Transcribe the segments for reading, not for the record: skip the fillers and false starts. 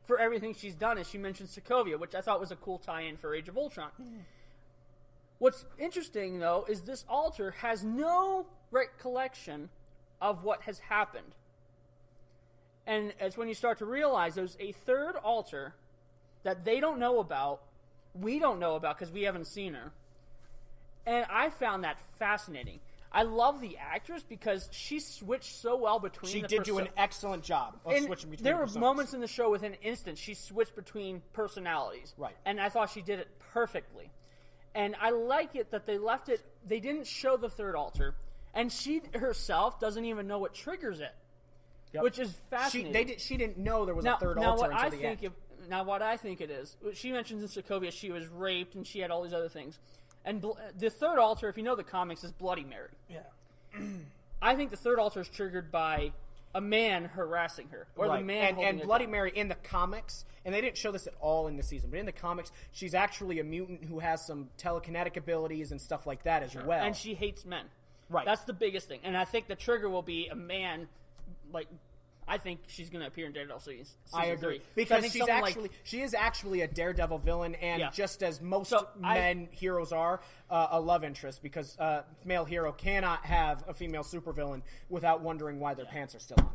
for everything she's done. And she mentioned Sokovia, which I thought was a cool tie-in for Age of Ultron. What's interesting, though, is this altar has no recollection of what has happened. And it's when you start to realize there's a third altar that they don't know about, we don't know about because we haven't seen her. And I found that fascinating. I love the actress because she switched so well between She did do an excellent job of switching between there were personas. moments in the show within an instant she switched between personalities. Right. And I thought she did it perfectly. And I like it that they left it, they didn't show the third altar, and she herself doesn't even know what triggers it, which is fascinating. She didn't know there was a third altar until the end. Now, what I think it is, she mentions in Sokovia she was raped and she had all these other things. And the third altar, if you know the comics, is Bloody Mary. Yeah. I think the third altar is triggered by a man harassing her, or the man holding and it Bloody down. Mary in the comics, and they didn't show this at all in the season, but in the comics, she's actually a mutant who has some telekinetic abilities and stuff like that as well. And she hates men. Right. That's the biggest thing. And I think the trigger will be a man, like, I think she's going to appear in Daredevil season I agree. 3. Because I think she is actually a Daredevil villain, and just as most heroes are, a love interest, because male hero cannot have a female supervillain without wondering why their pants are still on.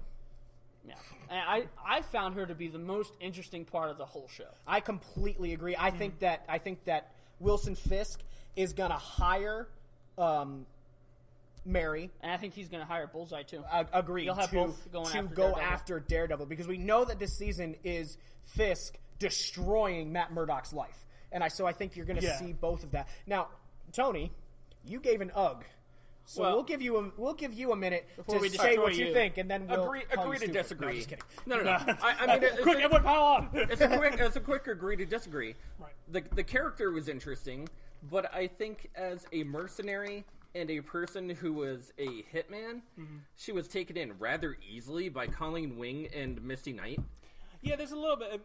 Yeah. And I found her to be the most interesting part of the whole show. I completely agree. I think that Wilson Fisk is going to hire Mary. And I think he's going to hire Bullseye, too. Agreed. You'll have both going after Daredevil, because we know that this season is Fisk destroying Matt Murdock's life. And so I think you're going to see both of that. Now, Tony, you gave an UGG. So we'll give you a minute to say what you think, and then we'll agree to disagree. No, just kidding. No. I mean, Quick, everyone pile on. it's a quick agree to disagree. Right. The character was interesting, but I think as a mercenary and a person who was a hitman, she was taken in rather easily by Colleen Wing and Misty Knight. Yeah, there's a little bit.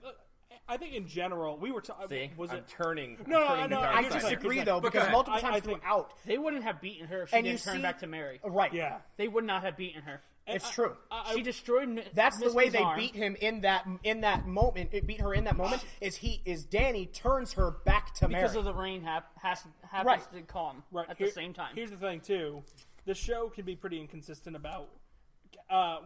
I think in general, we were talking. See, Was I'm it turning. No, I'm turning no, the dark I Here's side. the thing. disagree, though, because Okay. multiple I times think- throughout. They wouldn't have beaten her if she And you didn't turn see- back to Mary. Right. Yeah. They would not have beaten her. It's true. She destroyed That's the way Misty's they arm. beat him in that moment. It beat her in that moment. Is Danny turns her back to Mary. Because of the rain happens Right. to calm right at the same time. Here's the thing, too. The show can be pretty inconsistent about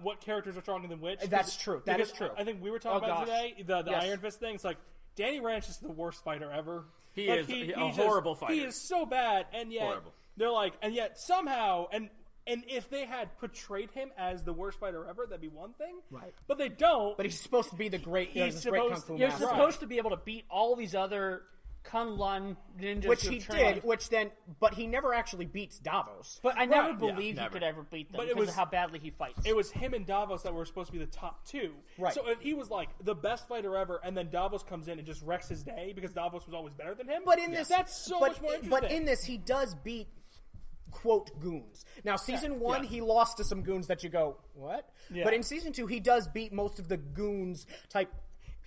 what characters are stronger than which. That's true. That is Because true. I think we were talking about today the Yes. Iron Fist thing. It's like Danny Rand is the worst fighter ever. He Like, is a just- horrible fighter. He is so bad, and yet Horrible. they're like, and yet somehow, and if they had portrayed him as the worst fighter ever, that'd be one thing. Right. But they don't. But he's supposed to be the great. He's He's great kung supposed- fu You're master. supposed to be able to beat all these other Kunlun ninjas, Which who he trained. did. But he never actually beats Davos. But I never Right, believed he never. could ever beat them But it because was- of how badly he fights. It was him and Davos that were supposed to be the top two. Right. So if he was like the best fighter ever, and then Davos comes in and just wrecks his day because Davos was always better than him. But in this, that's so much more interesting. But in this, he does beat quote goons. Now, season 1, yeah. he lost to some goons that you go, what? Yeah. But in season 2, he does beat most of the goons type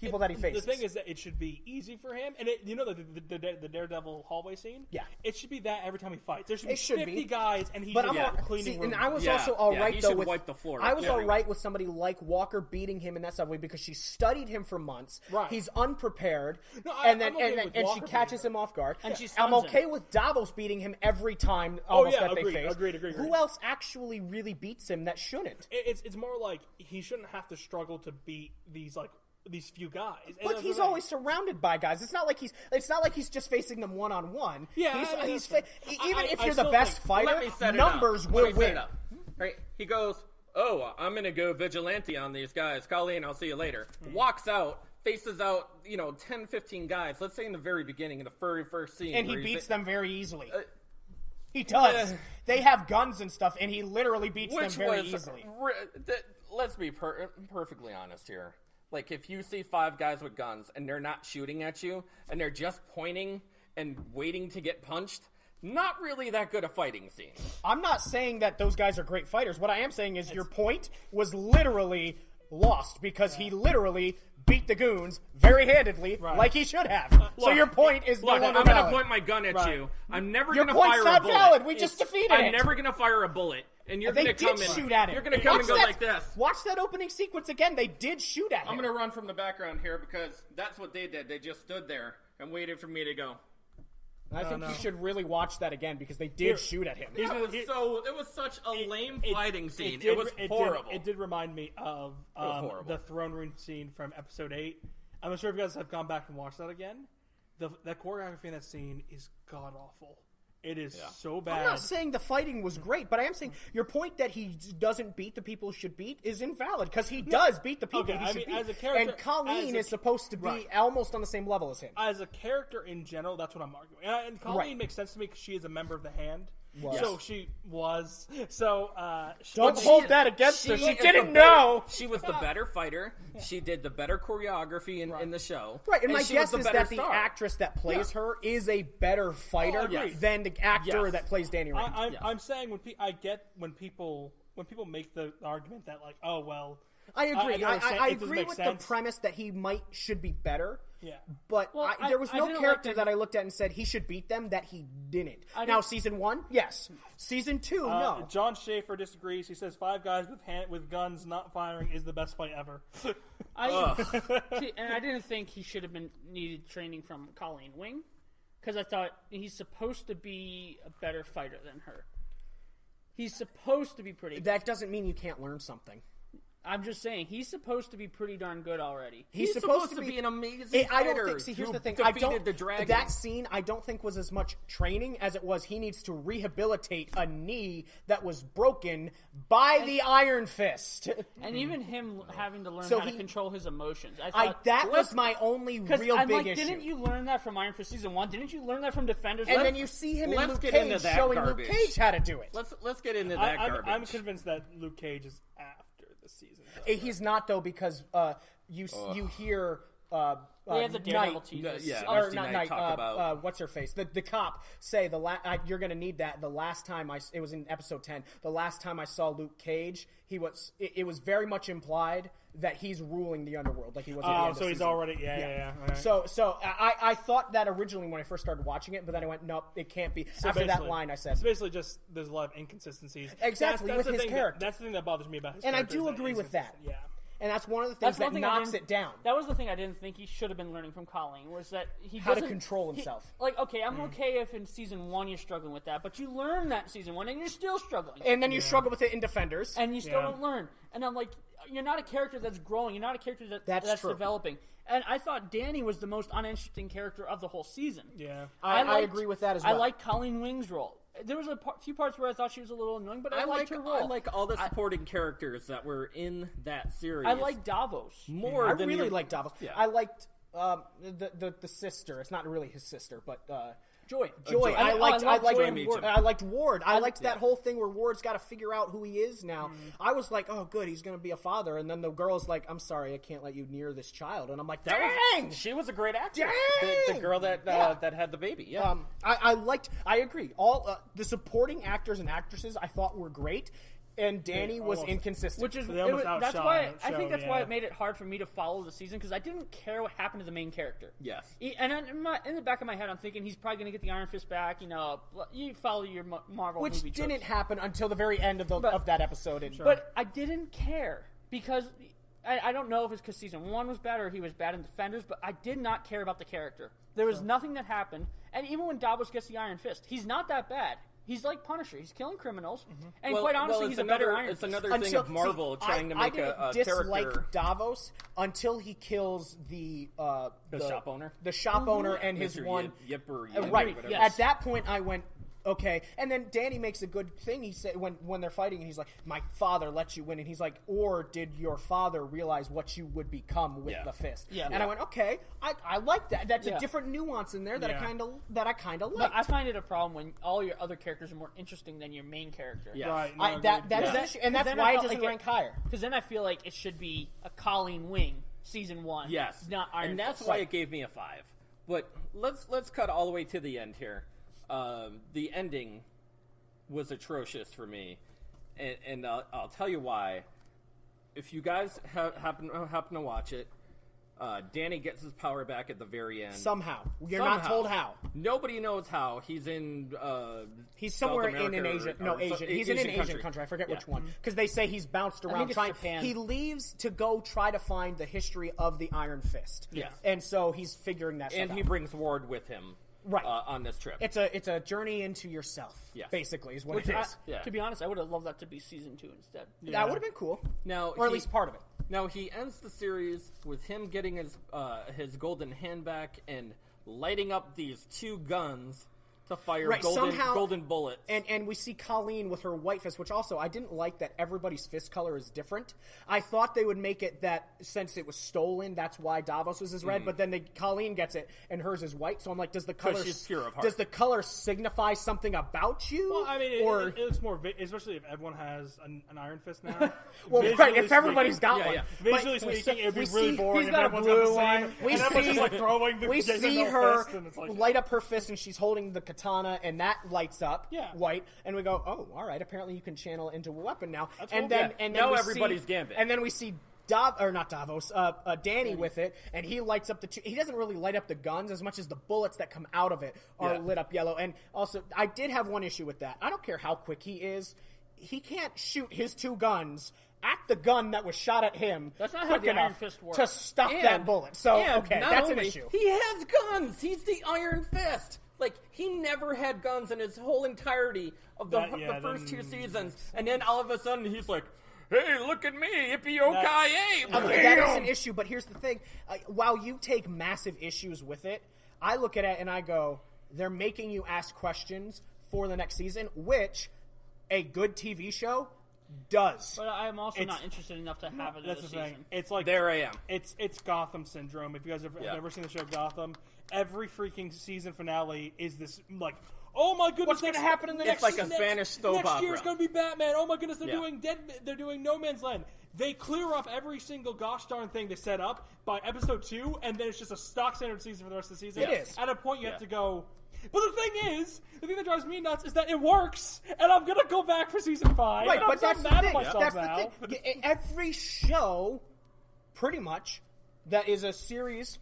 people that he faces. The thing is that it should be easy for him, and the Daredevil hallway scene. Yeah. It should be that every time he fights. There should be It should 50 be. guys, and he But should I'm be cleaning and rooms. I was Yeah, also all yeah, right he though should with wipe the floor I up was every all right with somebody like Walker beating him in that subway because she studied him for months. Right. He's unprepared, No, and then I'm okay with and she Walker catches beating him off guard. And she I'm stuns okay him. with Davos beating him every time almost yeah, that agreed, they face. agreed. Who else actually really beats him that shouldn't? It's more like he shouldn't have to struggle to beat these few guys. And But that's he's the thing. always surrounded by guys. It's not like he's just facing them one on one. Yeah, he's I- even I- if I you're the still best think- fighter, Let me set it up. numbers Let will me set win. it up. Right? He goes, "Oh, I'm gonna go vigilante on these guys. Colleen, I'll see you later." Walks out, faces out, 10, 15 guys. Let's say in the very beginning, in the very first scene, And he where beats them very easily. Uh, He does. They have guns and stuff, and he literally beats them Which very was, easily. let's be perfectly honest here. Like, if you see 5 guys with guns and they're not shooting at you and they're just pointing and waiting to get punched, not really that good a fighting scene. I'm not saying that those guys are great fighters. What I am saying is your point was literally lost because he literally beat the goons very handedly, like he should have. So your point is no Look, longer I'm going to valid. point my gun at you. I'm never Your going to fire point's a not bullet. valid. We just defeated I'm it. never going to fire a bullet and you're They going to come did in. shoot at him. You're going to come and go Watch like this. Watch that opening sequence again. They did shoot at him. I'm going to run from the background here because that's what they did. They just stood there and waited for me to go. I think you should really watch that again because they did shoot at him. It was such a lame fighting scene. It was horrible. It did remind me of the throne room scene from episode 8. I'm not sure if you guys have gone back and watched that again. That choreography in that scene is god awful. It is so bad. I'm not saying the fighting was great, but I am saying your point that he doesn't beat the people he should beat is invalid because he does beat the people he should beat. As a character, and Colleen is supposed to be almost on the same level as him. As a character in general, that's what I'm arguing. And Colleen makes sense to me because she is a member of the Hand. Was. So she was. So don't hold that against her. She didn't know. She was the better fighter. She did the better choreography in the show. Right, and my she guess was is that star. the actress that plays her is a better fighter than the actor that plays Danny Rand. I'm saying I get when people make the argument that like, oh well. I agree. I it doesn't agree make with sense. the premise that he should be better. Yeah. But there was no didn't character like that I looked at and said he should beat them that he didn't. Now, season 1, yes. Season 2, no. John Schaefer disagrees. He says 5 guys with guns not firing is the best fight ever. See, and I didn't think he should have been needed training from Colleen Wing because I thought he's supposed to be a better fighter than her. He's supposed to be pretty good. That doesn't mean you can't learn something. I'm just saying he's supposed to be pretty darn good already. He's supposed to be an amazing fighter. I don't think. See, here's the thing. The dragon. That scene, I don't think was as much training as it was. He needs to rehabilitate a knee that was broken by the Iron Fist. And even him having to learn So how to control his emotions. That was my only real big issue. Didn't you learn that from Iron Fist season 1? Didn't you learn that from Defenders? And then you see him in let's Luke get Cage into that showing garbage. Luke Cage how to do it. Let's get into that garbage. I'm convinced that Luke Cage is after the season. He's not though because you hear. They have the Daredevil Knight, teasers. or Misty not Knight Knight. talk about What's her face? The cop say you're going to need that. The last time it was in episode 10. The last time I saw Luke Cage, it was very much implied that he's ruling the underworld, like he was. At the end of so he's season. already yeah. Right. So I thought that originally when I first started watching it, but then I went, nope, it can't be. So After that line, I said, it's basically just there's a lot of inconsistencies. Exactly, That's with the his thing character. That's the thing that bothers me about his and I character. do is agree with that. Yeah. And that's one of the things that knocks it down. That was the thing I didn't think he should have been learning from Colleen, was that he How to doesn't- control himself. I'm okay if in season 1 you're struggling with that, but you learn that in season 1 and you're still struggling. And then you struggle with it in Defenders. And you still don't learn. And I'm like, you're not a character that's growing. You're not a character that's true. developing. And I thought Danny was the most uninteresting character of the whole season. Yeah. I agree with that as well. I like Colleen Wing's role. There was a few parts where I thought she was a little annoying, but I liked her role. I like all the supporting characters that were in that series. I like Davos. more I than really your- liked Davos. Yeah. I liked the sister. It's not really his sister, but Joy. Joy. I liked Joy Ward. Meacham. I liked Ward. I liked that whole thing where Ward's got to figure out who he is now. I was like, oh, good, he's going to be a father. And then the girl's like, I'm sorry, I can't let you near this child. And I'm like, dang! She was a great actress. Dang! The girl that that had the baby. Yeah. I agree. All the supporting actors and actresses I thought were great. And Danny was inconsistent. Which is They almost that's outshone why the I think show, that's why yeah. it made it hard for me to follow the season because I didn't care what happened to the main character. Yes. And in the back of my head, I'm thinking he's probably going to get the Iron Fist back. You know, you follow your Marvel which movie didn't tropes. happen until the very end of that episode. But I didn't care because I don't know if it's because season 1 was bad or he was bad in Defenders, but I did not care about the character. There was nothing that happened, and even when Davos gets the Iron Fist, he's not that bad. He's like Punisher. He's killing criminals, and quite honestly, he's a better Iron Fist. It's another thing of Marvel trying to make a I didn't dislike character. Davos until he kills the shop owner? the shop owner, and his Mr. one Yipper. right. Whatever. Yes. At that point, I went, okay. And then Danny makes a good thing. He said when they're fighting, and he's like, "My father let you win," and he's like, "Or did your father realize what you would become with the fist?" Yeah. And I went, "Okay, I like that. That's Yeah. a different nuance in there that Yeah. I kind of But like." I find it a problem when all your other characters are more interesting than your main character. Yes. Right. No, That's agreed. an issue, and that's then why I it felt doesn't like rank higher. Because then I feel like it should be a Colleen Wing season 1. Yes. not Iron and that's Fist. why it gave me a 5. But let's cut all the way to the end here. The ending was atrocious for me, and I'll tell you why. If you guys happen to watch it, Danny gets his power back at the very end. Somehow. You're not told how. Nobody knows how. He's in he's somewhere South America in an Asian... No, Asian. He's in an Asian country. I forget which one. Because they say he's bounced around. Japan. He leaves to go try to find the history of the Iron Fist. Yeah. And so he's figuring that stuff out. And he brings Ward with him. Right. On this trip. It's a journey into yourself, basically, is what it is. To be honest, I would have loved that to be season 2 instead. Yeah. That would have been cool. Or at least part of it. Now, he ends the series with him getting his golden hand back and lighting up these 2 guns to fire golden bullets. And we see Colleen with her white fist, which also, I didn't like that everybody's fist color is different. I thought they would make it that since it was stolen, that's why Davos was red, but then Colleen gets it, and hers is white, so I'm like, does the color signify something about you? Well, I mean, it looks more, especially if everyone has an Iron Fist now. Well, right, if everybody's got one. Visually speaking, it would be really boring if everyone's got the same. We see her light up her fist, and she's holding the katana, and that lights up white, and we go, oh, all right, apparently you can channel it into a weapon now. And then now everybody's Gambit. And then we see Danny with it, and he lights up he doesn't really light up the guns as much as the bullets that come out of it are lit up yellow. And also, I did have one issue with that. I don't care how quick he is, he can't shoot his 2 guns at the gun that was shot at him. That's not how the Iron Fist works. To stop that bullet. So, okay, that's an issue. He has guns. He's the Iron Fist. Like, he never had guns in his whole entirety of the first 2 seasons. And then all of a sudden, he's like, hey, look at me, yippee-o-ki-yay! That is an issue, but here's the thing. While you take massive issues with it, I look at it and I go, they're making you ask questions for the next season, which a good TV show does. But I'm also not interested enough to have it in the season. It's like there I am. It's Gotham syndrome. If you guys have ever seen the show Gotham, every freaking season finale is this like, oh my goodness, what's going to happen in the next? It's like a Spanish soap opera. Next year's going to be Batman. Oh my goodness, they're doing No Man's Land. They clear up every single gosh darn thing they set up by episode 2, and then it's just a stock standard season for the rest of the season. It is. At a point you have to go. But the thing that drives me nuts is that it works, and I'm gonna go back for season 5. Right, but that's the thing. That's the thing. Every show, pretty much, that is a series,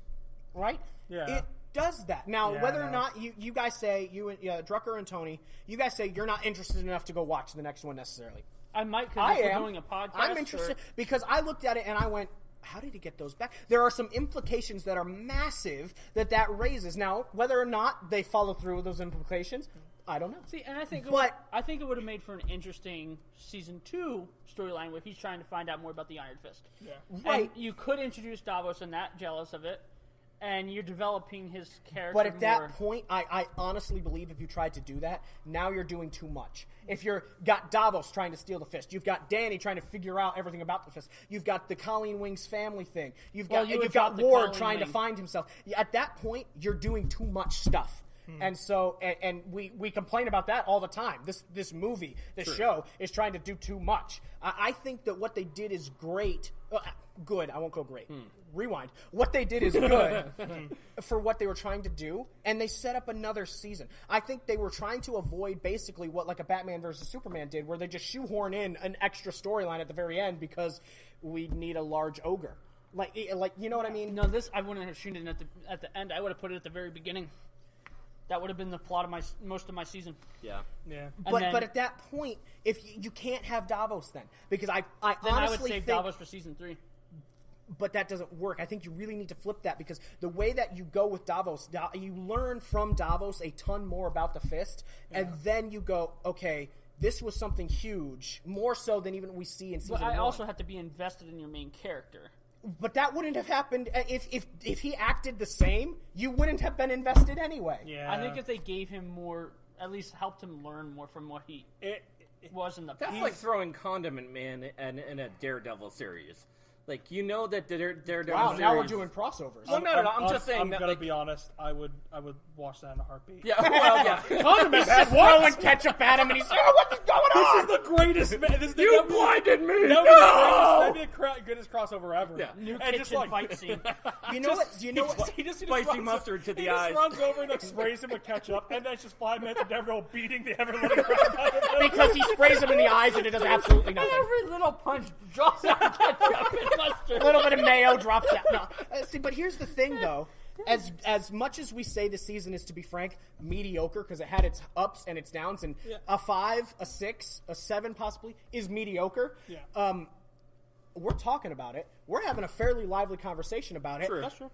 right? Yeah. It does that. Now, whether or not you guys say, Drucker and Tony, you guys say you're not interested enough to go watch the next one necessarily. I might, because we're doing a podcast. I'm interested because I looked at it and I went, how did he get those back? There are some implications that are massive that raises. Now, whether or not they follow through with those implications, I don't know. See, and I think it would have made for an interesting season 2 storyline where he's trying to find out more about the Iron Fist. Yeah. Right. And you could introduce Davos and that, jealous of it, and you're developing his character. But at that point, I honestly believe if you tried to do that, now you're doing too much. If you've got Davos trying to steal the fist, you've got Danny trying to figure out everything about the fist, you've got the Colleen Wings family thing, you've got Ward trying to find himself. At that point, you're doing too much stuff. And so, and we complain about that all the time. This movie, this show, is trying to do too much. I think that what they did is great. Good. I won't go great. Rewind. What they did is good for what they were trying to do, and they set up another season. I think they were trying to avoid basically what like a Batman versus Superman did, where they just shoehorn in an extra storyline at the very end because we need a large ogre. Like you know what I mean? No, I wouldn't have shown it at the end. I would have put it at the very beginning. That would have been the plot of most of my season. Yeah. But at that point, if you can't have Davos then, because I honestly I would save Davos for season 3. But that doesn't work. I think you really need to flip that because the way that you go with Davos, you learn from Davos a ton more about the Fist, and then you go, okay, this was something huge, more so than even we see in season 1. But I also have to be invested in your main character. But that wouldn't have happened if he acted the same. You wouldn't have been invested anyway. Yeah. I think if they gave him more, at least helped him learn more from what he was in the past. That's like throwing Condiment Man in a Daredevil series. Like, you know that Daredevil Wow, series... now we're doing crossovers. Well, no, I'm just saying I'm that... I'm going to be honest, I would watch that in a heartbeat. Yeah, well, yeah. Condiment Man throwing ketchup at him, and he's like, oh, what is going on? This is the greatest... You blinded me! That'd be the greatest crossover ever. Yeah. New kitchen fight scene. You know what? He just Spicy mustard to the eyes. He just runs over and sprays him with ketchup, and then it's just 5 minutes of Daredevil beating the ever-living crap out of him. because he sprays them in the eyes and it does absolutely nothing. Every little punch drops out ketchup and mustard. A little bit of mayo drops out. No. See, but here's the thing, though. As much as we say the season is, to be frank, mediocre, because it had its ups and its downs, and a 5, a 6, a 7 possibly is mediocre. Yeah. We're talking about it. We're having a fairly lively conversation about it. True. That's true.